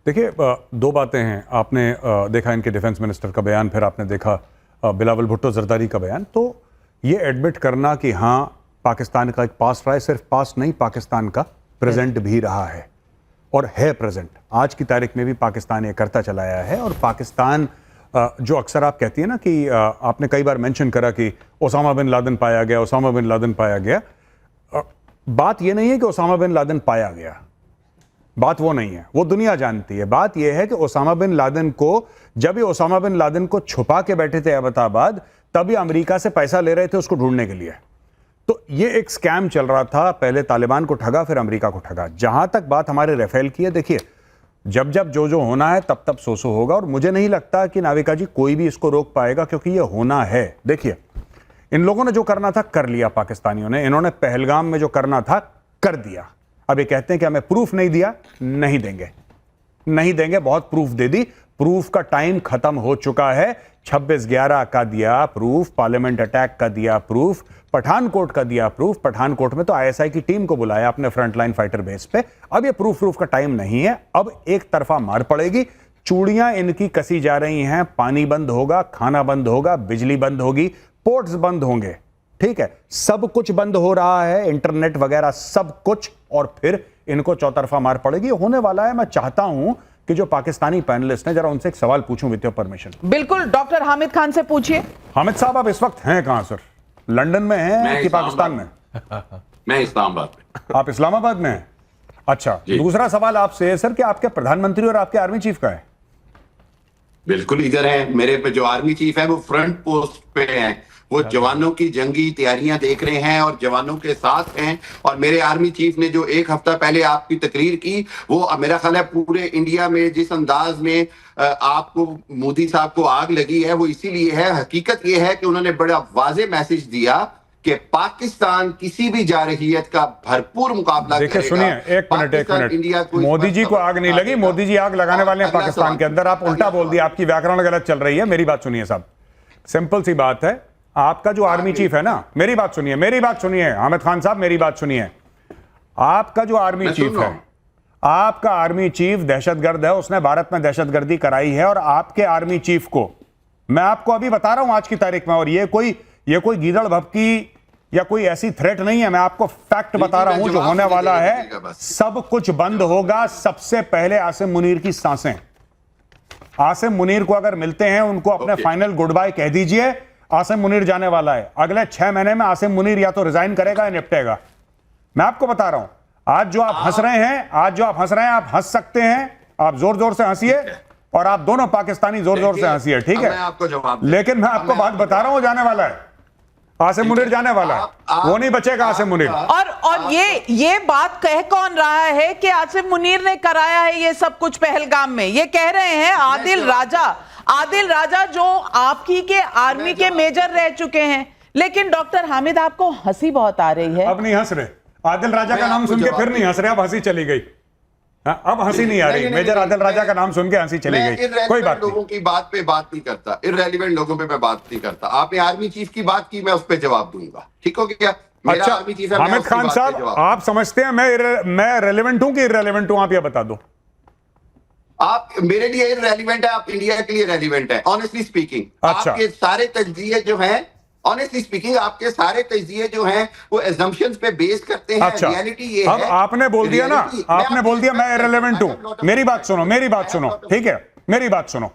देखिए, दो बातें हैं। आपने देखा इनके डिफेंस मिनिस्टर का बयान, फिर आपने देखा बिलावल भुट्टो जरदारी का बयान। तो ये एडमिट करना कि हाँ पाकिस्तान का एक पास्ट रहा है, सिर्फ पास्ट नहीं, पाकिस्तान का प्रेजेंट भी रहा है और है प्रेजेंट। आज की तारीख में भी पाकिस्तान ये करता चला आया है। और पाकिस्तान जो अक्सर आप कहती है ना कि आपने कई बार मेंशन करा कि ओसामा बिन लादेन पाया गया, ओसामा बिन लादेन पाया गया। बात ये नहीं है कि ओसामा बिन लादेन पाया गया, बात वो नहीं है, वो दुनिया जानती है। बात यह है कि ओसामा बिन लादेन को, जब ये ओसामा बिन लादेन को छुपा के बैठे थे अहमदाबाद, तब ये अमेरिका से पैसा ले रहे थे उसको ढूंढने के लिए। तो ये एक स्कैम चल रहा था, पहले तालिबान को ठगा फिर अमेरिका को ठगा। जहां तक बात हमारे राफेल की है, देखिए जब जब जो होना है तब तब सो होगा। और मुझे नहीं लगता कि नाविका जी कोई भी इसको रोक पाएगा, क्योंकि ये होना है। देखिए इन लोगों ने जो करना था कर लिया, पाकिस्तानियों ने। इन्होंने पहलगाम में जो करना था कर दिया। अब ये कहते हैं कि हमें प्रूफ नहीं दिया, नहीं देंगे, नहीं देंगे। बहुत प्रूफ दे दी, प्रूफ का टाइम खत्म हो चुका है। 26/11 का दिया प्रूफ, पार्लियामेंट अटैक का दिया प्रूफ, पठानकोट का दिया प्रूफ। पठानकोट में तो आईएसआई की टीम को बुलाया अपने फ्रंटलाइन फाइटर बेस पे। अब ये प्रूफ का टाइम नहीं है। अब एक तरफा मार पड़ेगी, चूड़ियां इनकी कसी जा रही हैं। पानी बंद होगा, खाना बंद होगा, बिजली बंद होगी, पोर्ट्स बंद होंगे, ठीक है, सब कुछ बंद हो रहा है, इंटरनेट वगैरह सब कुछ। और फिर इनको चौतरफा मार पड़ेगी, होने वाला है। मैं चाहता हूं कि जो पाकिस्तानी पैनलिस्ट हैं, जरा उनसे एक सवाल पूछूं विद योर परमिशन। बिल्कुल, डॉक्टर हामिद खान से पूछिए। हामिद साहब, आप इस वक्त हैं कहां सर? लंदन में हैं कि पाकिस्तान में? मैं इस्लामाबाद में। आप इस्लामाबाद में हैं? अच्छा। दूसरा सवाल आपसे है सर कि आपके प्रधानमंत्री और आपके आर्मी चीफ का है? बिल्कुल इधर है। मेरे पे जो आर्मी चीफ है वो फ्रंट पोस्ट पे हैं। वो जवानों की जंगी तैयारियां देख रहे हैं और जवानों के साथ हैं। और मेरे आर्मी चीफ ने जो एक हफ्ता पहले आपकी तकरीर की, वो मेरा ख्याल है पूरे इंडिया में जिस अंदाज में आपको मोदी साहब को आग लगी है, वो इसीलिए है। हकीकत ये है कि उन्होंने बड़ा वाज़ेह मैसेज दिया कि पाकिस्तान किसी भी जारहियत का भरपूर मुकाबला करेगा। देखिए सुनिए, एक मिनट। इंडिया को मोदी जी को आग नहीं लगी, मोदी जी आग लगाने वाले हैं पाकिस्तान के अंदर। आप उल्टा बोल दिया, आपकी व्याकरण गलत चल रही है। मेरी बात सुनिए साहब, सिंपल सी बात है। आपका जो आर्मी चीफ है ना, मेरी बात सुनिए हामिद खान साहब, मेरी बात सुनिए। आपका जो आर्मी चीफ है, आपका आर्मी चीफ दहशतगर्द है, उसने भारत में दहशतगर्दी कराई है। और आपके आर्मी चीफ को मैं आपको अभी बता रहा हूं आज की तारीख में, और ये कोई गीदड़ भपकी या कोई ऐसी थ्रेट नहीं है, मैं आपको फैक्ट बता रहा हूं जो होने वाला है। सब कुछ बंद होगा। सबसे पहले आसिम मुनीर की सांसें। आसिम मुनीर को अगर मिलते हैं, उनको अपने फाइनल गुड बाय कह दीजिए। आसिम मुनीर जाने वाला है। अगले 6 महीने में आसिम मुनीर या तो रिजाइन करेगा या निपटेगा। मैं आपको बता रहा हूं। आज जो आप हंस रहे हैं, आप हंस सकते हैं, आप जोर जोर से हंसिए, और आप दोनों पाकिस्तानी जोर जोर से हंसिए, ठीक है? आपको जवाब, लेकिन मैं आपको बात बता रहा हूं, जाने वाला है आसिम मुनीर, जाने वाला है। वो नहीं बचेगा आसिम मुनीर। और ये बात कह कौन रहा है कि आसिम मुनीर ने कराया है ये सब कुछ पहलगाम में? ये कह रहे हैं आदिल राजा जो आपकी के आर्मी के मेजर रह चुके हैं। लेकिन डॉक्टर हामिद, आपको हंसी बहुत आ रही है। अब नहीं हंस रहे। आदिल राजा का नाम सुन के फिर नहीं हंस रहे, अब हंसी चली गई। अब हंसी नहीं आ रही। मेजर आदिल राजा का नाम सुन के हंसी चली गई। कोई बात नहीं, लोगों की बात पे बात नहीं करता, इररेलेवेंट लोगों पे मैं बात नहीं करता। आपने आर्मी चीफ की बात की, मैं उस पर जवाब दूंगा, ठीक हो गया? अच्छा हामिद खान साहब, आप समझते हैं मैं रेलेवेंट हूं कि इररेलेवेंट हूं? आप ये बता दो। आप मेरे लिए इररेलेवेंट है, आप इंडिया के लिए रेलिवेंट है। ऑनेस्टली स्पीकिंग, अच्छा। आपके सारे तज्जिए जो हैं, ऑनेस्टली स्पीकिंग, आपके सारे तज्जिए जो हैं वो असम्पशंस पे बेस करते हैं। अच्छा। रियलिटी ये अब है, आपने बोल दिया ना, आपने बोल दिया मैं इररेलेवेंट हूं। मेरी बात सुनो, ठीक है? मेरी बात सुनो।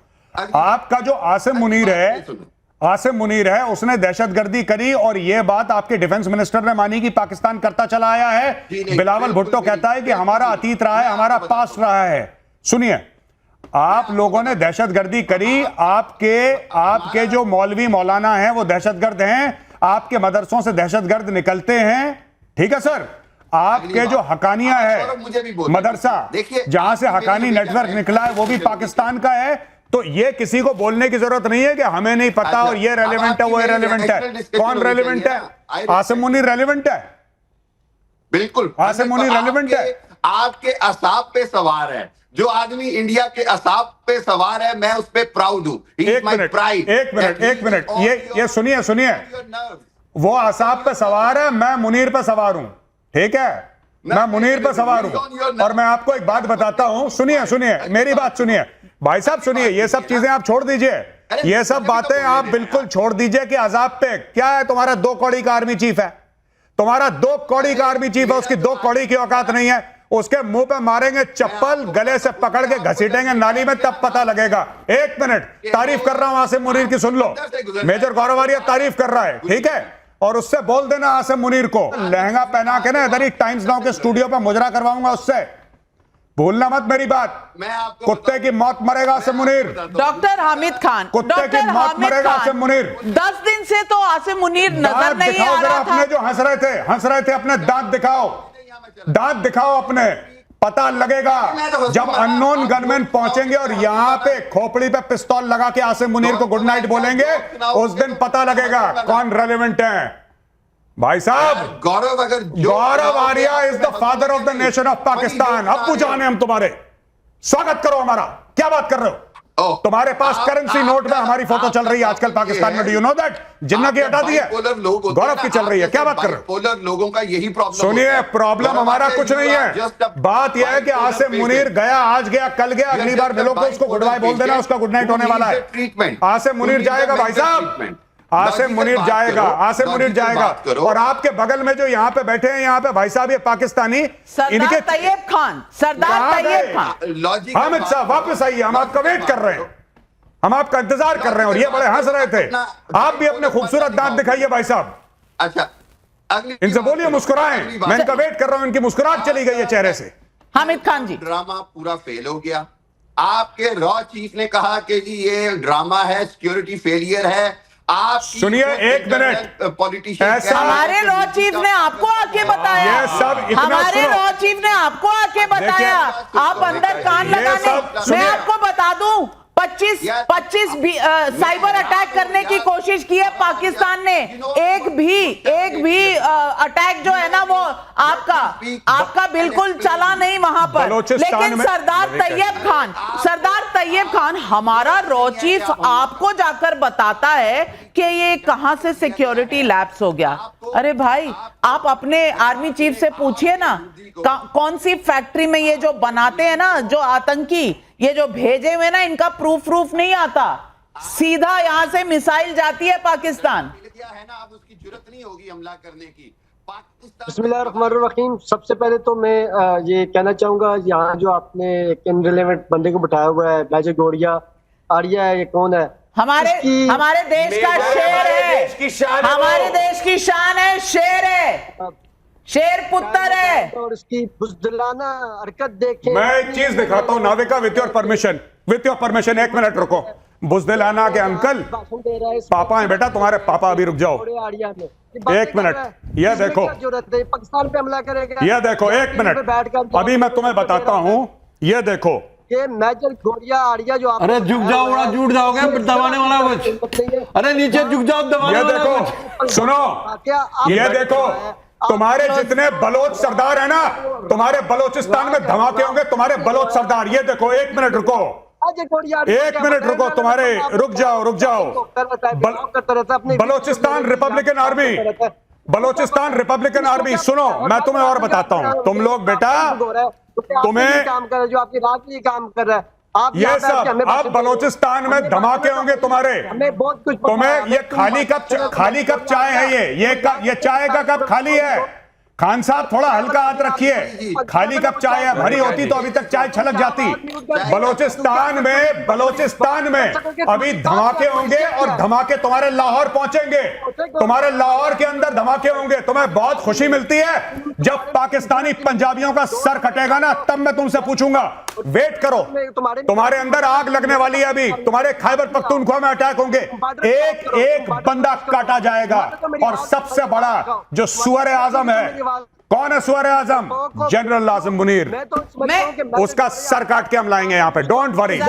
आपका जो आसिम मुनीर है, उसने दहशतगर्दी करी, और यह बात आपके डिफेंस मिनिस्टर ने मानी कि पाकिस्तान करता चला आया है। बिलावल भुट्टो कहता है कि हमारा अतीत रहा है, हमारा पास्ट रहा है। सुनिए, आप लोगों ने दहशतगर्दी करी। आपके जो मौलवी मौलाना हैं वो दहशतगर्द हैं। आपके मदरसों से दहशतगर्द निकलते हैं, ठीक है सर? आपके जो हकानिया है मदरसा, जहां से हकानी नेटवर्क निकला है, वो भी पाकिस्तान का है। तो ये किसी को बोलने की जरूरत नहीं है कि हमें नहीं पता और ये रेलेवेंट है, वो रेलेवेंट है। कौन रेलेवेंट है? आसिम मुनीर रेलेवेंट है। बिल्कुल, आसिम मुनीर रेलेवेंट है। आपके असाब पे सवार है। जो आदमी इंडिया के असाब पे सवार है, मैं उस पे प्राउड हूं। एक मिनट, ये सुनिए। वो असाब पे सवार है, मैं मुनीर पे सवार हूं, ठीक है? मैं मुनीर पर सवार हूं और मैं आपको एक बात बताता हूं, सुनिए सुनिए मेरी बात सुनिए भाई साहब, सुनिए ये सब चीजें आप छोड़ दीजिए, ये सब बातें आप बिल्कुल छोड़ दीजिए कि अजाब पे क्या है। तुम्हारा 2 कौड़ी का आर्मी चीफ है, तुम्हारा 2 कौड़ी का आर्मी चीफ है, उसकी 2 कौड़ी की औकात नहीं है। उसके मुंह पे मारेंगे चप्पल, गले से पकड़ के घसीटेंगे नाली में, तब पता लगेगा। 1 मिनट, तारीफ कर रहा हूं आसिम मुनीर की, सुन लो। मेजर गौरव आर्या तारीफ कर रहा है, ठीक है, और उससे बोल देना आसिम मुनीर को लहंगा पहना के ना इधर ही टाइम्स नाउ के स्टूडियो पर मुजरा करवाऊंगा उससे, भूलना मत मेरी बात। मैं आपको कुत्ते की मौत मरेगा आसिम मुनीर, डॉक्टर हामिद खान, कुत्ते की मौत मरेगा आसिम मुनीर। 10 दिन से तो आसिम मुनीर नजर दांत नहीं दिखाओ आ जरा रहा था। अपने, जो हंस रहे थे अपने दांत दिखाओ, दांत दिखाओ अपने, पता लगेगा जब अननोन गनमैन पहुंचेंगे और यहां पे खोपड़ी पे पिस्तौल लगा के आसिम मुनीर को गुड नाइट बोलेंगे, उस दिन पता लगेगा कौन रेलेवेंट है। भाई साहब, गौरव, अगर Gaurav Arya is the father of the nation of Pakistan. अब्बू जान है हम तुम्हारे, स्वागत करो हमारा। क्या बात कर रहे हो? तुम्हारे पास करेंसी नोट में हमारी फोटो चल रही है आजकल पाकिस्तान में, डू यू नो दैट? जिन्ना की हटा दी है, गौरव की चल रही है। क्या बात कर रहे हो? पोलर लोगों का यही प्रॉब्लम। सुनिए, प्रॉब्लम हमारा कुछ नहीं है, बात यह है कि आसिम मुनीर गया, आज गया, कल गया, अगली बार मिलो को उसको गुड बाय बोल देना, उसका गुड नाइट होने वाला है। आसिम मुनीर जाएगा भाई साहब, आसिम मुनीर जाएगा, आसिम मुनीर जाएगा। और आपके बगल में जो यहाँ पे बैठे हैं, यहाँ पे भाई साहब ये पाकिस्तानी, सरदार तैयब खान, सरदार तैयब खान, हामिद साहब वापस आइए, हम आपका वेट कर रहे हैं, हम आपका इंतजार कर रहे हैं। और ये बड़े हंस रहे थे, आप भी अपने खूबसूरत दांत दिखाइए भाई साहब। अच्छा, अगली इनसे बोलिए मुस्कुराएं, मैं इनका वेट कर रहा हूं, इनकी मुस्कुराहट चली गई है चेहरे से। हामिद खान जी, ड्रामा पूरा फेल हो गया। आपके रॉ चीफ ने कहा कि जी ये ड्रामा है, सिक्योरिटी फेलियर है। आप सुनिए 1 मिनट, पॉलिटिशियन, ऐसा हमारे लॉ चीफ ने आपको आके बताया, ये सब इतना हमारे सुनो। लॉ चीफ ने आपको आके बताया, आप अंदर कान ये लगाने। सब मैं सुनिए। आपको बता दूं, 25 साइबर अटैक करने की कोशिश की है पाकिस्तान ने, एक भी अटैक जो है ना वो आपका बिल्कुल चला नहीं वहां पर। बलोचिस्तान लेकिन में- सरदार तैयब खान हमारा रॉ चीफ आपको जाकर बताता है कि ये कहां से सिक्योरिटी लैप्स हो गया। अरे भाई, आप अपने आर्मी चीफ से पूछिए ना, कौन सी फैक्ट्री में ये जो बनाते हैं ना, जो आतंकी ये जो भेजे हुए ना, इनका प्रूफ नहीं आता, सीधा यहां से मिसाइल जाती है पाकिस्तान। है ना, अब उसकी जरूरत नहीं होगी हमला करने की। बिस्मिल्लाहिर्रहमानिर्रहीम। सबसे पहले तो मैं ये कहना चाहूंगा, यहाँ जो आपने एक इनरिलेवेंट बंदे को बिठाया हुआ है, मेजर गौरव आर्या है, ये कौन है? हमारे देश का शेर है, हमारे देश की शान है, शेर है, शेर पुत्र है। और इसकी बुज़दिलाना हरकत देखें। मैं एक चीज दिखाता हूं Navika, with your permission, 1 minute रुको। बुज़दिलाना के अंकल पापा है बेटा, तुम्हारे पापा, अभी रुक जाओ 1 मिनट। ये देखो, पाकिस्तान पे हमला करेगा। ये देखो 1 मिनट, अभी मैं तुम्हें बताता हूं। ये देखो, ये मेजर गौरव आर्या जो अरे झुक जाओ, बड़ा झूठ जाओगे, दबाने वाला कुछ। अरे नीचे झुक जाओ, दबाने ये वाला देखो, कुछ। सुनो, ये देखो, तुम्हारे जितने बलोच सरदार है ना, तुम्हारे बलोचिस्तान में धमाके होंगे, तुम्हारे बलोच सरदार। ये देखो 1 मिनट रुको, 1 मिनट रुको, तुम्हारे रुक जाओ। Balochistan Republican army, Balochistan Republican army, सुनो मैं तुम्हें और बताता हूं। तुम लोग बेटा, तुम्हें काम कर रहे, जो आपकी रात में काम कर रहा है, आप ये सब, अब बलोचिस्तान में धमाके होंगे तुम्हारे। हमें बहुत कुछ तुम्हें ये खाली कप चाय है, ये चाय का कप खाली है। खान साहब थोड़ा हल्का हाथ रखिए, खाली कप चाय है, भरी होती तो अभी तक चाय छलक जाती। बलोचिस्तान में अभी धमाके होंगे और धमाके तुम्हारे लाहौर पहुंचेंगे, तुम्हारे लाहौर के अंदर धमाके होंगे। तुम्हें बहुत खुशी मिलती है जब पाकिस्तानी पंजाबियों का सर कटेगा ना, तब मैं तुमसे पूछूंगा, वेट करो। तुम्हारे अंदर आग लगने वाली है अभी, तुम्हारे खैबर पख्तूनख्वा में अटैक होंगे, एक बंदा काटा जाएगा। और सबसे बड़ा जो सुअर आजम है, कौन है सुअर आजम? जनरल आसिम मुनीर, उसका सर काट के हम लाएंगे यहाँ पे, डोंट वरी।